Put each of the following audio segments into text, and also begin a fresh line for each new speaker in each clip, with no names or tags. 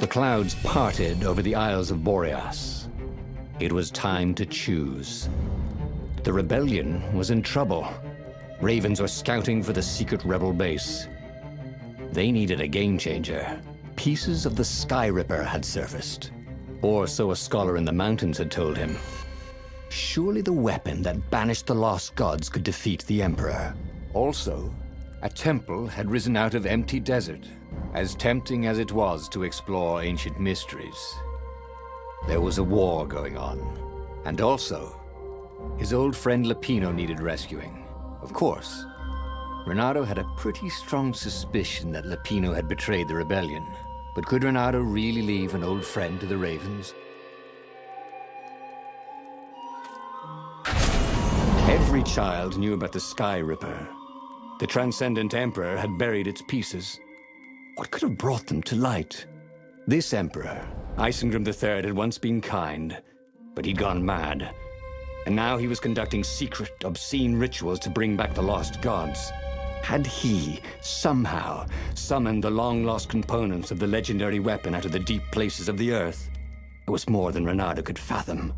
The clouds parted over the Isles of Boreas. It was time to choose. The rebellion was in trouble. Ravens were scouting for the secret rebel base. They needed a game changer. Pieces of the Sky Ripper had surfaced. Or so a scholar in the mountains had told him. Surely the weapon that banished the lost gods could defeat the Emperor. Also, a temple had risen out of empty desert, as tempting as it was to explore ancient mysteries. There was a war going on, and also, his old friend Lupino needed rescuing. Of course, Renato had a pretty strong suspicion that Lupino had betrayed the rebellion. But could Renato really leave an old friend to the Ravens? Every child knew about the Sky Ripper. The Transcendent Emperor had buried its pieces. What could have brought them to light? This Emperor, Isengrim III, had once been kind, but he'd gone mad. And now he was conducting secret, obscene rituals to bring back the lost gods. Had he, somehow, summoned the long-lost components of the legendary weapon out of the deep places of the earth? It was more than Renato could fathom.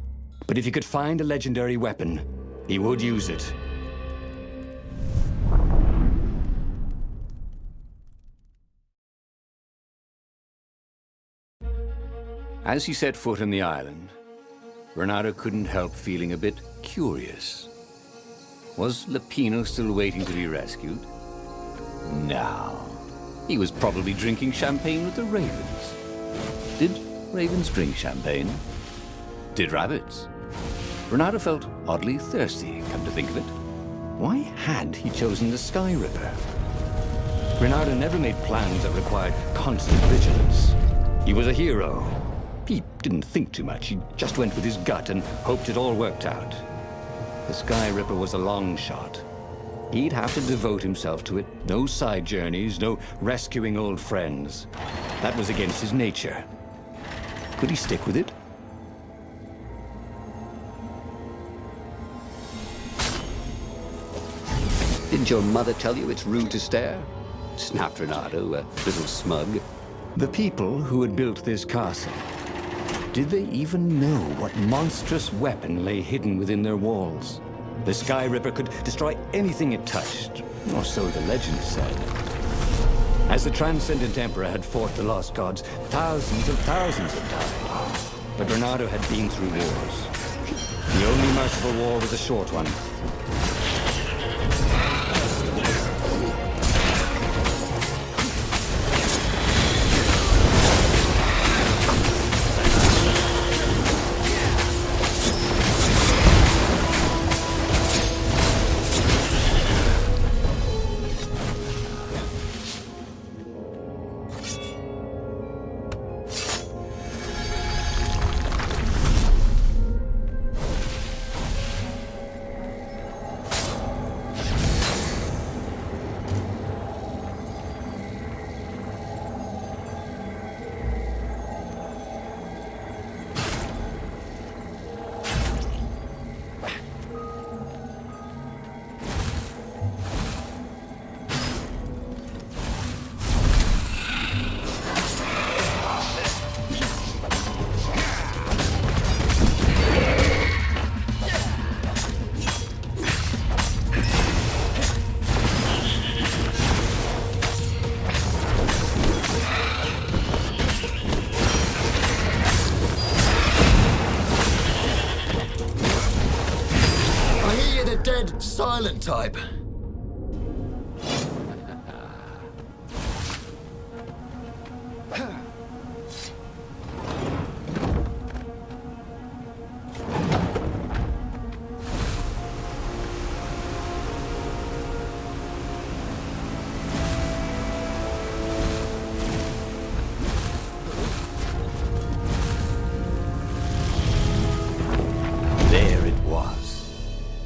But if he could find a legendary weapon, he would use it. As he set foot on the island, Renato couldn't help feeling a bit curious. Was Lupino still waiting to be rescued? No. He was probably drinking champagne with the ravens. Did ravens drink champagne? Did rabbits? Renato felt oddly thirsty, come to think of it. Why had he chosen the Sky Ripper? Renato never made plans that required constant vigilance. He was a hero. He didn't think too much. He just went with his gut and hoped it all worked out. The Sky Ripper was a long shot. He'd have to devote himself to it. No side journeys, no rescuing old friends. That was against his nature. Could he stick with it? Didn't your mother tell you it's rude to stare? Snapped Renato, a little smug. The people who had built this castle, did they even know what monstrous weapon lay hidden within their walls? The Sky Ripper could destroy anything it touched, or so the legend said. As the Transcendent Emperor had fought the lost gods, thousands had died. But Renato had been through wars. The only merciful war was a short one.
Silent type.
There it was.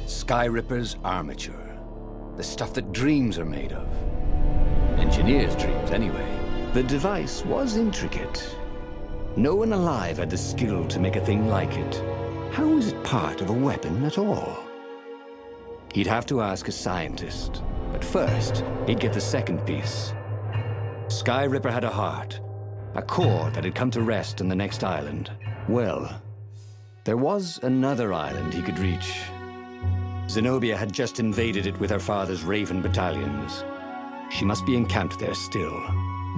Sky Ripper's armature. The stuff that dreams are made of. Engineers' dreams, anyway. The device was intricate. No one alive had the skill to make a thing like it. How was it part of a weapon at all? He'd have to ask a scientist. But first, he'd get the second piece. Sky Ripper had a heart. a core that had come to rest on the next island. Well, there was another island he could reach. Zenobia had just invaded it with her father's Raven battalions. She must be encamped there still.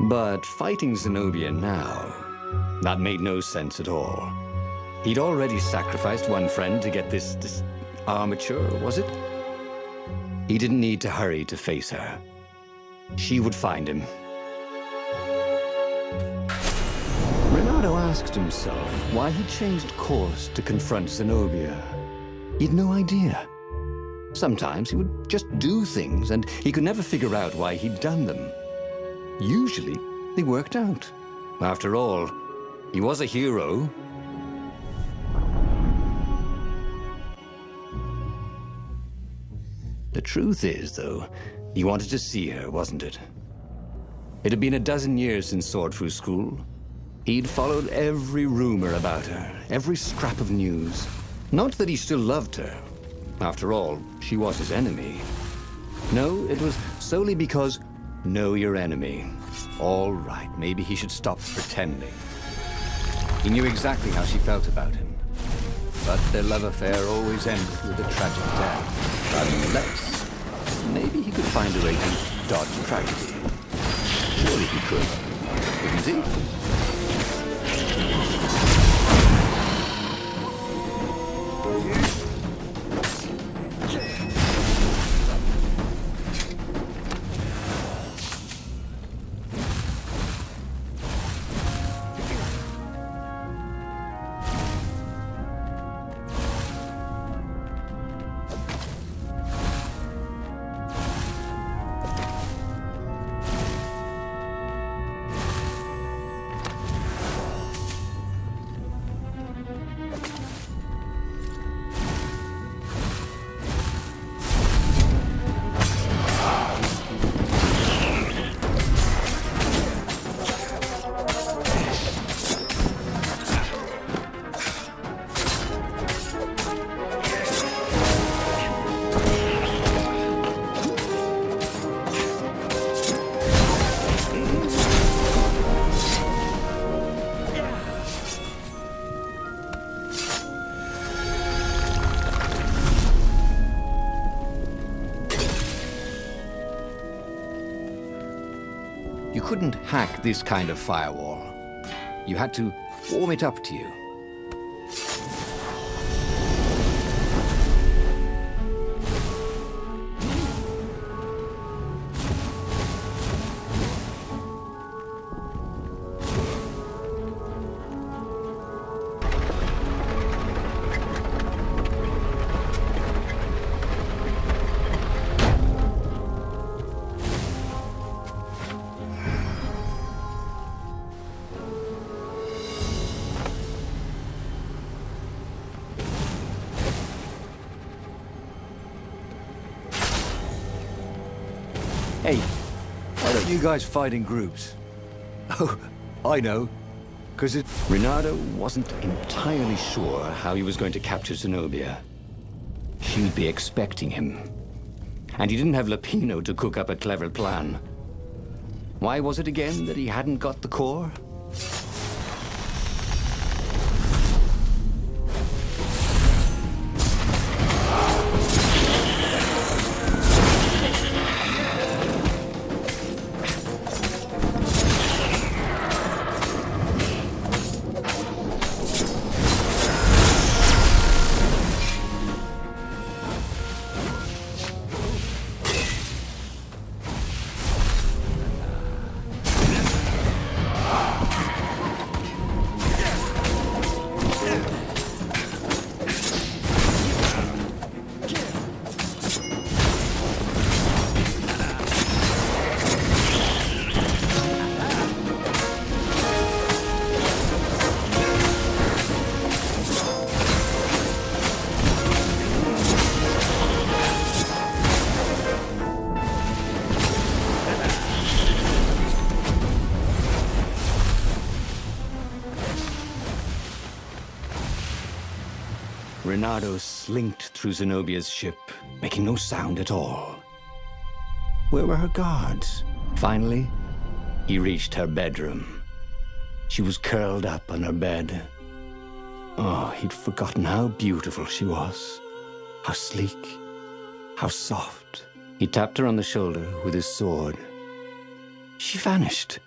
But fighting Zenobia now, that made no sense at all. He'd already sacrificed one friend to get this armature, was it? He didn't need to hurry to face her. She would find him. Renato asked himself why he changed course to confront Zenobia. He'd no idea. Sometimes he would just do things, and he could never figure out why he'd done them. Usually, they worked out. After all, he was a hero. The truth is, though, he wanted to see her, wasn't it? It had been a dozen years since Swordfu School. He'd followed every rumor about her, every scrap of news. Not that he still loved her. After all, she was his enemy. No, it was solely because, know your enemy. All right, maybe he should stop pretending. He knew exactly how she felt about him. But their love affair always ended with a tragic death. Unless, maybe he could find a way to dodge tragedy. Surely he could, couldn't he? You couldn't hack this kind of firewall. You had to warm it up to you. Hey, why don't you guys fight in groups? Oh, I know. Because Renato wasn't entirely sure how he was going to capture Zenobia. She'd be expecting him. And he didn't have Lapino to cook up a clever plan. Why was it again that he hadn't got the core? Renato slinked through Zenobia's ship, making no sound at all. Where were her guards? Finally, he reached her bedroom. She was curled up on her bed. Oh, he'd forgotten how beautiful she was. How sleek. How soft. He tapped her on the shoulder with his sword. She vanished.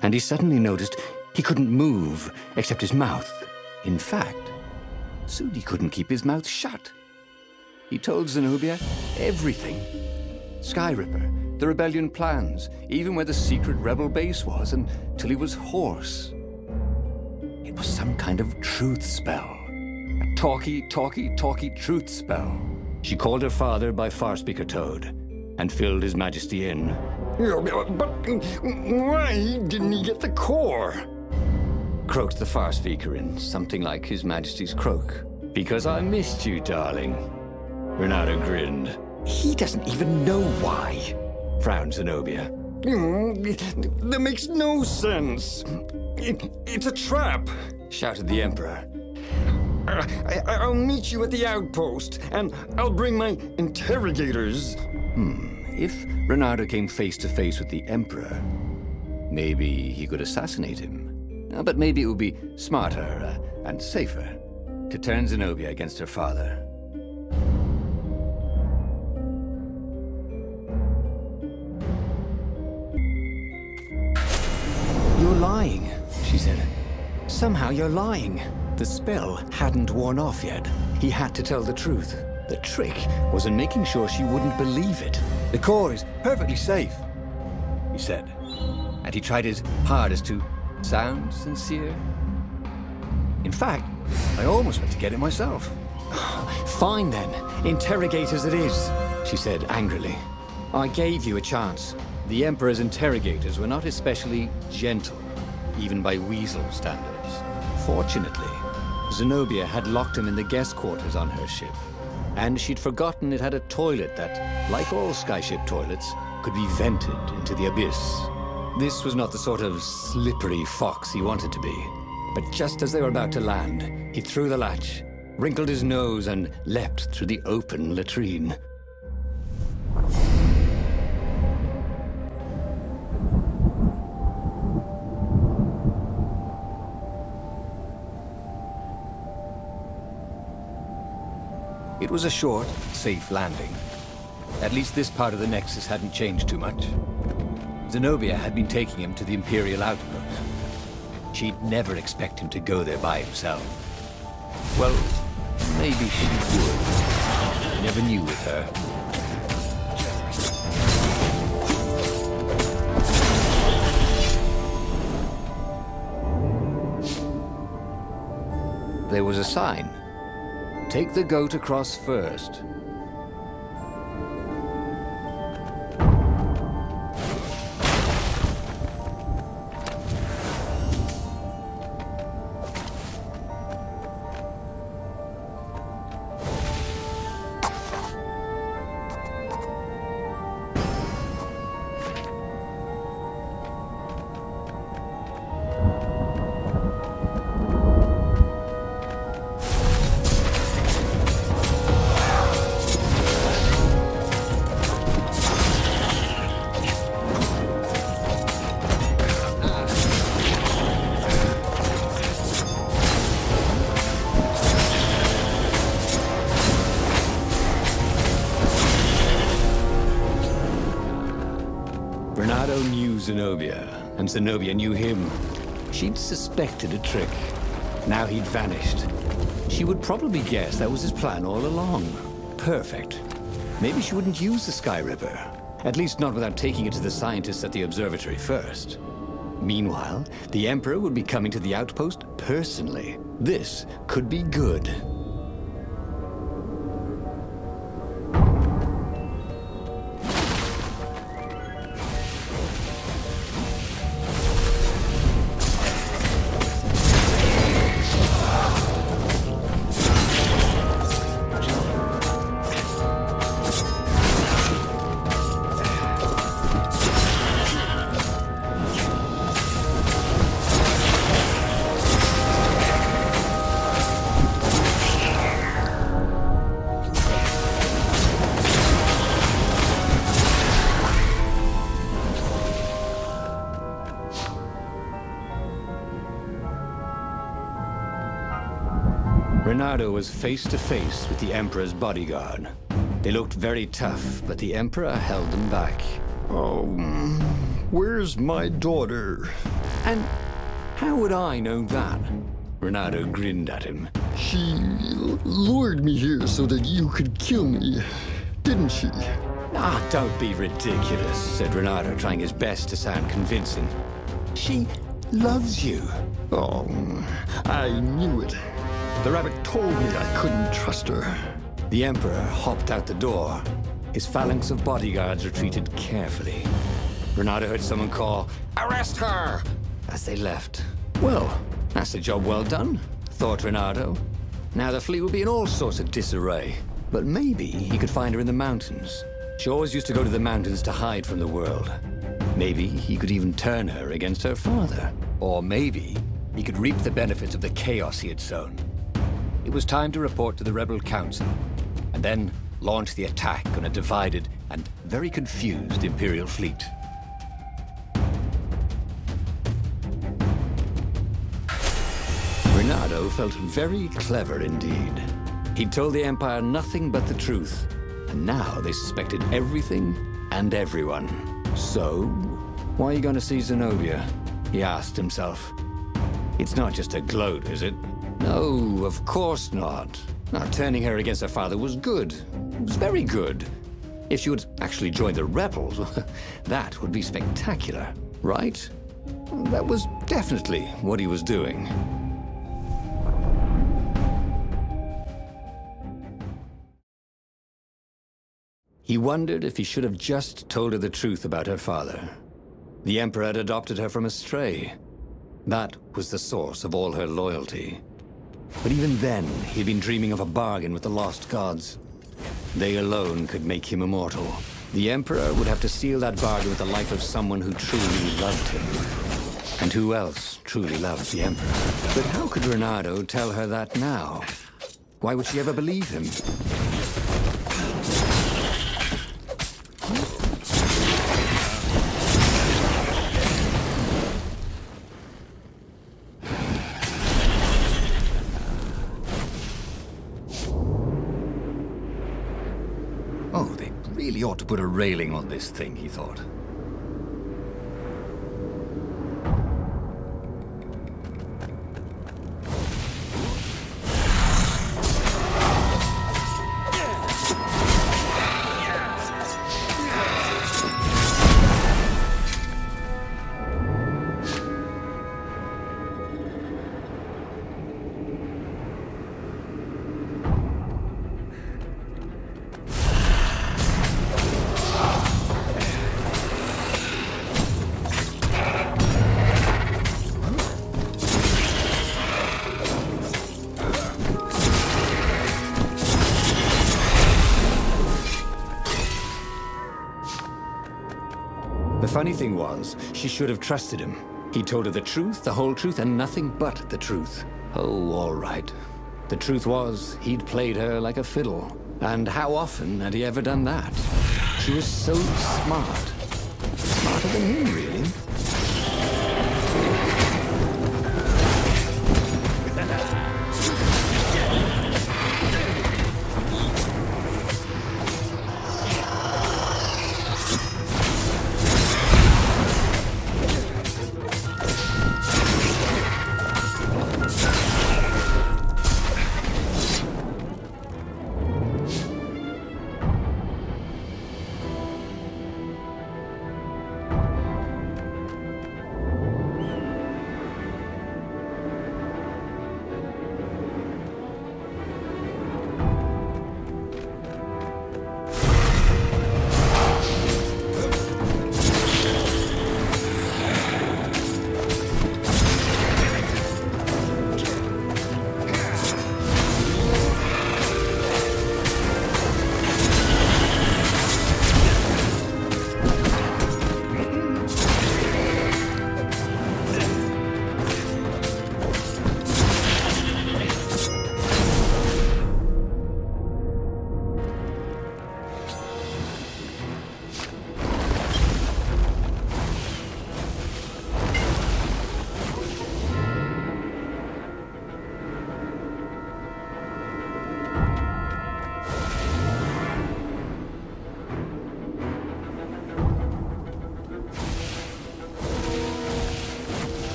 And he suddenly noticed he couldn't move except his mouth. In fact, Sudi couldn't keep his mouth shut. He told Zenobia everything. Skyripper, the rebellion plans, even where the secret rebel base was, until he was hoarse. It was some kind of truth spell. A talky truth spell. She called her father by Farspeaker Toad and filled His Majesty in.
But why didn't he get the core?
Croaked the Farspeaker in something like His Majesty's croak. Because I missed you, darling. Renato grinned. He doesn't even know why, frowned Zenobia.
That makes no sense. It's a trap,
shouted the Emperor.
I'll meet you at the outpost, and I'll bring my interrogators.
If Renato came face to face with the Emperor, maybe he could assassinate him. But maybe it would be smarter and safer to turn Zenobia against her father. You're lying, she said. Somehow you're lying. The spell hadn't worn off yet. He had to tell the truth. The trick was in making sure she wouldn't believe it. The core is perfectly safe, he said. And he tried his hardest to sound sincere. In fact, I almost went to get it myself. Fine then, interrogators it is, she said angrily. I gave you a chance. The Emperor's interrogators were not especially gentle, even by Weasel standards. Fortunately, Zenobia had locked him in the guest quarters on her ship, and she'd forgotten it had a toilet that, like all skyship toilets, could be vented into the abyss. This was not the sort of slippery fox he wanted to be. But just as they were about to land, he threw the latch, wrinkled his nose, and leapt through the open latrine. It was a short, safe landing. At least this part of the Nexus hadn't changed too much. Zenobia had been taking him to the Imperial outpost. She'd never expect him to go there by himself. Well, maybe she would. You never knew with her. There was a sign. Take the goat across first. Renato knew Zenobia, and Zenobia knew him. She'd suspected a trick. Now he'd vanished. She would probably guess that was his plan all along. Perfect. Maybe she wouldn't use the Skyripper. At least not without taking it to the scientists at the observatory first. Meanwhile, the Emperor would be coming to the outpost personally. This could be good. Renato was face to face with the Emperor's bodyguard. They looked very tough, but the Emperor held them back.
Oh, where's my daughter?
And how would I know that? Renato grinned at him.
She lured me here so that you could kill me, didn't she?
Ah, don't be ridiculous, said Renato, trying his best to sound convincing. She loves you.
Oh, I knew it. The rabbit told me I couldn't trust her.
The Emperor hopped out the door. His phalanx of bodyguards retreated carefully. Renato heard someone call, "Arrest her!" as they left. Well, that's a job well done, thought Renato. Now the fleet would be in all sorts of disarray. But maybe he could find her in the mountains. She always used to go to the mountains to hide from the world. Maybe he could even turn her against her father. Or maybe he could reap the benefits of the chaos he had sown. It was time to report to the Rebel Council, and then launch the attack on a divided and very confused Imperial fleet. Renato felt very clever indeed. He'd told the Empire nothing but the truth, and now they suspected everything and everyone. So, why are you going to see Zenobia? He asked himself. It's not just a gloat, is it? No, of course not. Now, turning her against her father was good. It was very good. If she would actually join the rebels, that would be spectacular, right? That was definitely what he was doing. He wondered if he should have just told her the truth about her father. The Emperor had adopted her from a stray. That was the source of all her loyalty. But even then, he'd been dreaming of a bargain with the lost gods. They alone could make him immortal. The Emperor would have to seal that bargain with the life of someone who truly loved him. And who else truly loved the Emperor? But how could Renato tell her that now? Why would she ever believe him? Oh, they really ought to put a railing on this thing, he thought. The funny thing was, she should have trusted him. He told her the truth, the whole truth, and nothing but the truth. Oh, all right. The truth was, he'd played her like a fiddle. And how often had he ever done that? She was so smart. Smarter than him, really.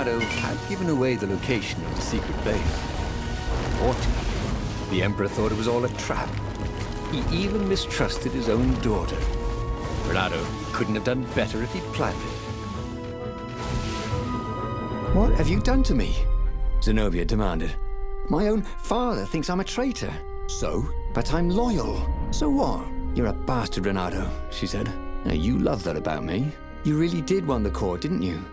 Renato had given away the location of the secret base. Fortunately, the Emperor thought it was all a trap. He even mistrusted his own daughter. Renato couldn't have done better if he'd planned it.
What have you done to me? Zenobia demanded. My own father thinks I'm a traitor.
So?
But I'm loyal. So what? You're a bastard, Renato, she said. Now, you love that about me. You really did want the core, didn't you?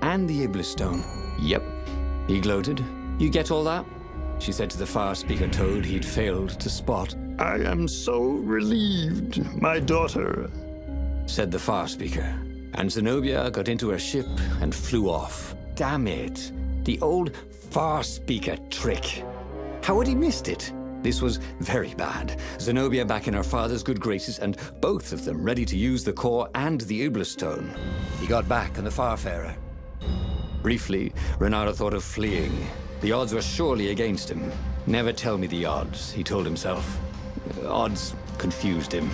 And the Iblis stone. Yep, he gloated. You get all that? She said to the far speaker toad he'd failed to spot.
I am so relieved, my daughter,
said the far speaker. And Zenobia got into her ship and flew off. Damn it. The old far speaker trick. How had he missed it? This was very bad. Zenobia back in her father's good graces, and both of them ready to use the core and the Iblis stone. He got back on the Farfarer. Briefly, Renato thought of fleeing. The odds were surely against him. Never tell me the odds, he told himself. Odds confused him.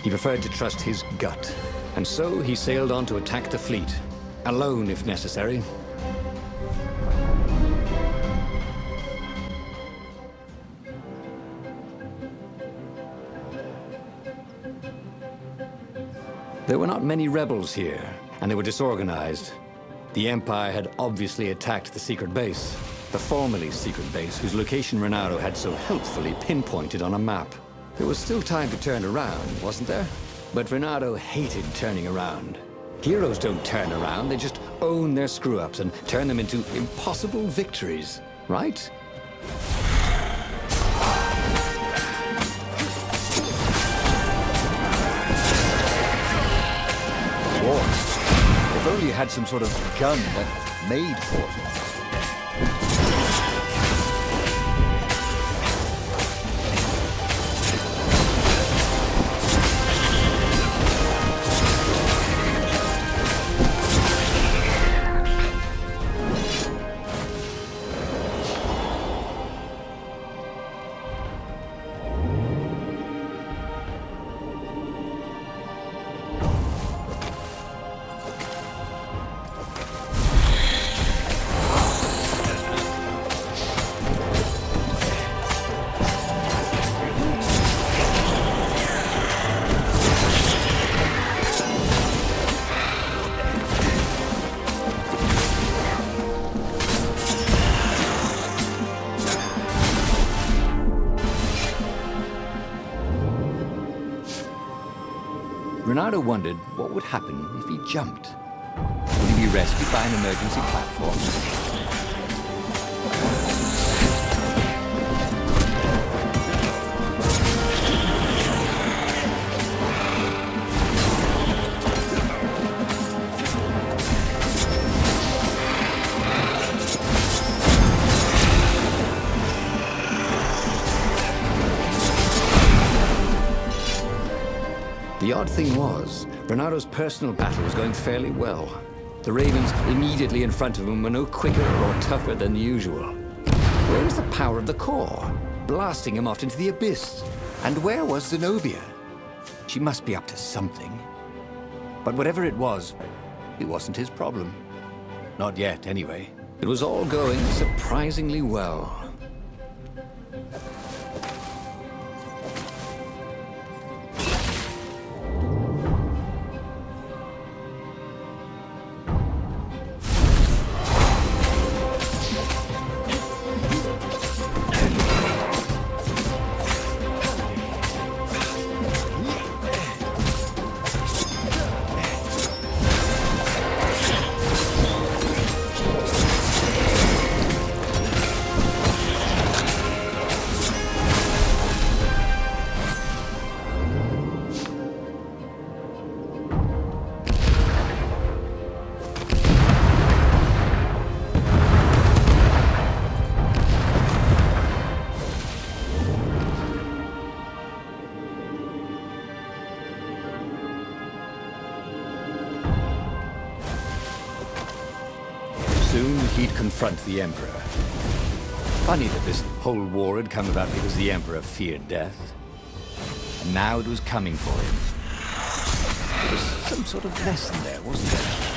He preferred to trust his gut. And so he sailed on to attack the fleet. Alone, if necessary. There were not many rebels here, and they were disorganized. The Empire had obviously attacked the secret base, the formerly secret base whose location Renato had so helpfully pinpointed on a map. There was still time to turn around, wasn't there? But Renato hated turning around. Heroes don't turn around, they just own their screw-ups and turn them into impossible victories, right?
If only you had some sort of gun that made portals. Renato wondered what would happen if he jumped. Would he be rescued by an emergency platform? The odd thing was, Renato's personal battle was going fairly well. The Ravens immediately in front of him were no quicker or tougher than usual. Where was the power of the core, blasting him off into the abyss? And where was Zenobia? She must be up to something. But whatever it wasn't his problem. Not yet, anyway. It was all going surprisingly well. Soon he'd confront the Emperor. Funny that this whole war had come about because the Emperor feared death. And now it was coming for him. There was some sort of lesson there, wasn't there?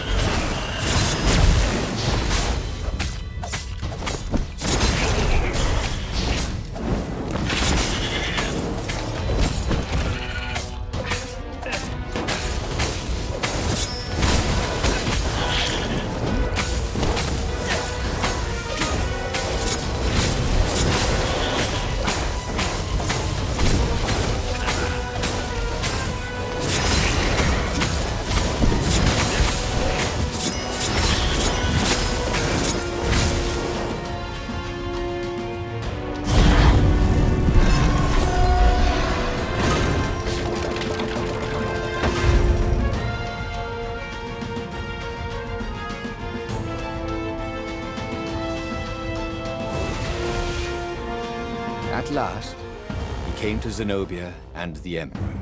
At last, he came to Zenobia and the Emperor.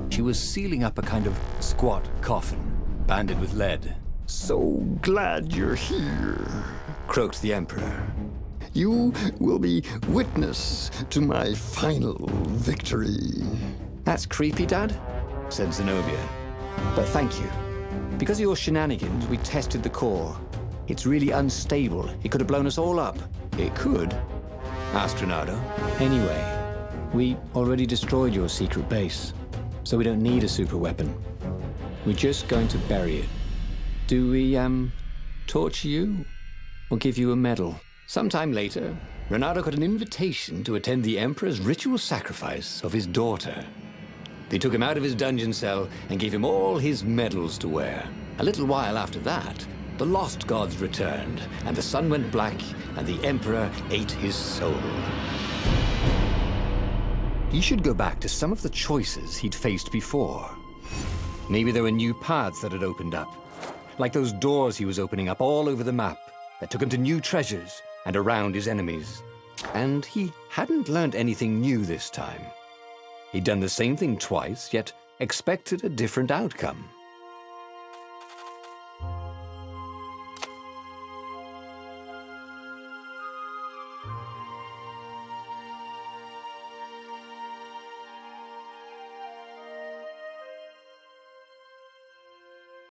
She was sealing up a kind of squat coffin, banded with lead.
So glad you're here.
Croaked the Emperor.
You will be witness to my final victory.
That's creepy, Dad, said Zenobia. But thank you. Because of your shenanigans, we tested the core. It's really unstable. It could have blown us all up.
It could, asked Renato. Anyway, we already destroyed your secret base, so we don't need a super weapon. We're just going to bury it. Do we, torture you? Or give you a medal?
Sometime later, Renato got an invitation to attend the Emperor's ritual sacrifice of his daughter. They took him out of his dungeon cell and gave him all his medals to wear. A little while after that, the lost gods returned, and the sun went black, and the Emperor ate his soul. He should go back to some of the choices he'd faced before. Maybe there were new paths that had opened up, like those doors he was opening up all over the map that took him to new treasures and around his enemies. And he hadn't learned anything new this time. He'd done the same thing twice, yet expected a different outcome.